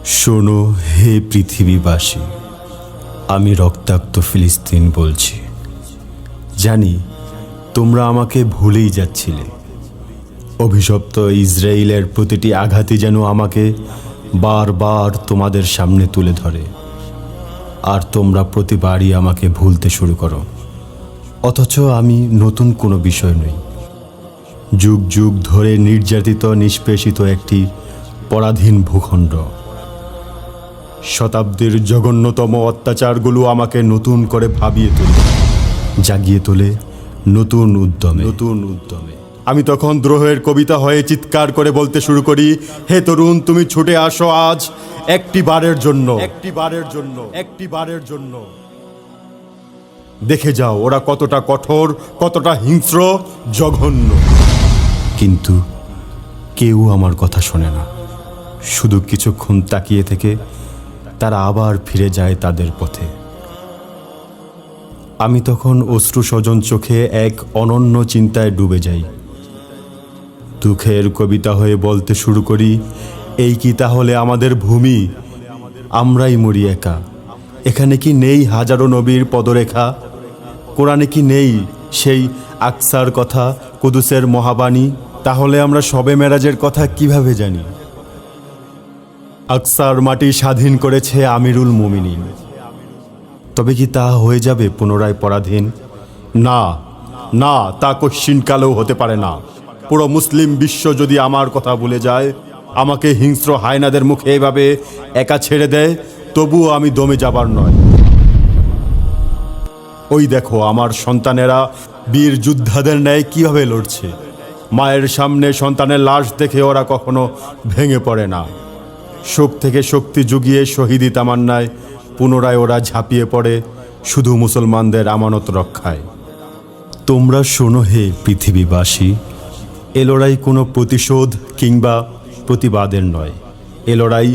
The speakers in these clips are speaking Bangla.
শোনো হে পৃথিবীবাসী, আমি রক্তাক্ত ফিলিস্তিন বলছি। জানি তোমরা আমাকে ভুলেই যাচ্ছিলে। অভিশপ্ত ইসরায়েলের প্রতিটি আঘাতই যেন আমাকে বারবার তোমাদের সামনে তুলে ধরে, আর তোমরা প্রতিবারই আমাকে ভুলতে শুরু করো। অথচ আমি নতুন কোনো বিষয় নই। যুগ যুগ ধরে নির্যাতিত নিষ্পেষিত একটি পরাধীন ভূখণ্ড। শতাব্দীর জঘন্যতম অত্যাচারগুলো আমাকে নতুন করে ভাবিয়ে তোলে, জাগিয়ে তোলে নতুন উদ্যমে। আমি তখন দ্রোহের কবিতা হয়ে চিৎকার করে বলতে শুরু করি, হে তরুণ, তুমি ছুটে আসো আজ একটি বারের জন্য। দেখে যাও ওরা কতটা কঠোর, কতটা হিংস্র, জঘন্য। কিন্তু কেউ আমার কথা শোনে না। শুধু কিছুক্ষণ তাকিয়ে থেকে তারা আবার ফিরে যায় তাদের পথে। আমি তখন অশ্রুস্বজন চোখে এক অনন্য চিন্তায় ডুবে যাই। দুঃখের কবিতা হয়ে বলতে শুরু করি, এই কি তাহলে আমাদের ভূমি? আমরাই মরি একা। এখানে কি নেই হাজারো নবীর পদরেখা? কোরআনে কি নেই সেই আকসার কথা, কুদুসের মহাবাণী? তাহলে আমরা শবে মেরাজের কথা কিভাবে জানি? আকসার মাটি স্বাধীন করেছে আমিরুল মুমিনিন। তবে কি তা হয়ে যাবে পুনরায় পরাধীন? না না, তা কশ্চিনকালেও হতে পারে না। পুরো মুসলিম বিশ্ব যদি আমার কথা ভুলে যায়, আমাকে হিংস্র হায়নাদের মুখে এভাবে একা ছেড়ে দেয়, তবুও আমি দমে যাবার নয়। ওই দেখো আমার সন্তানেরা বীর যোদ্ধাদের ন্যায় কিভাবে লড়ছে। মায়ের সামনে সন্তানের লাশ দেখে ওরা কখনো ভেঙে পড়ে না। শোক থেকে শক্তি জুগিয়ে শহীদি তামান্নায় পুনরায় ওরা ঝাঁপিয়ে পড়ে শুধু মুসলমানদের আমানত রক্ষায়। তোমরা শোনো হে পৃথিবীবাসী, এ লড়াই কোনো প্রতিশোধ কিংবা প্রতিবাদের নয়। এ লড়াই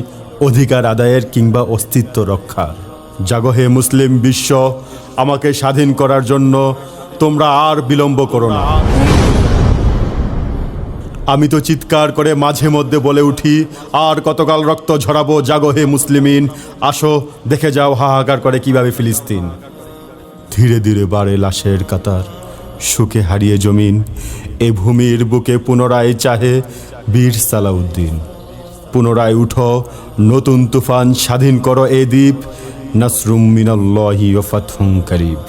অধিকার আদায়ের কিংবা অস্তিত্ব রক্ষার। জাগো হে মুসলিম বিশ্ব, আমাকে স্বাধীন করার জন্য তোমরা আর বিলম্ব করো না। আমি তো চিৎকার করে মাঝে মধ্যে বলে উঠি, আর কতকাল রক্ত ঝরাবো? জাগো হে মুসলিমিন, আসো দেখে যাও হাহাকার করে কিভাবে ফিলিস্তিন। ধীরে ধীরে বাড়ে লাশের কাতার, সুখে হারিয়ে জমিন। এ ভূমির বুকে পুনরায় চাহে বীর সালাউদ্দিন। পুনরায় উঠো, নতুন তুফান, স্বাধীন করো এ দ্বীপ। নাসরুম মিনাল্লাহি ওয়া ফাতহুন কারীব।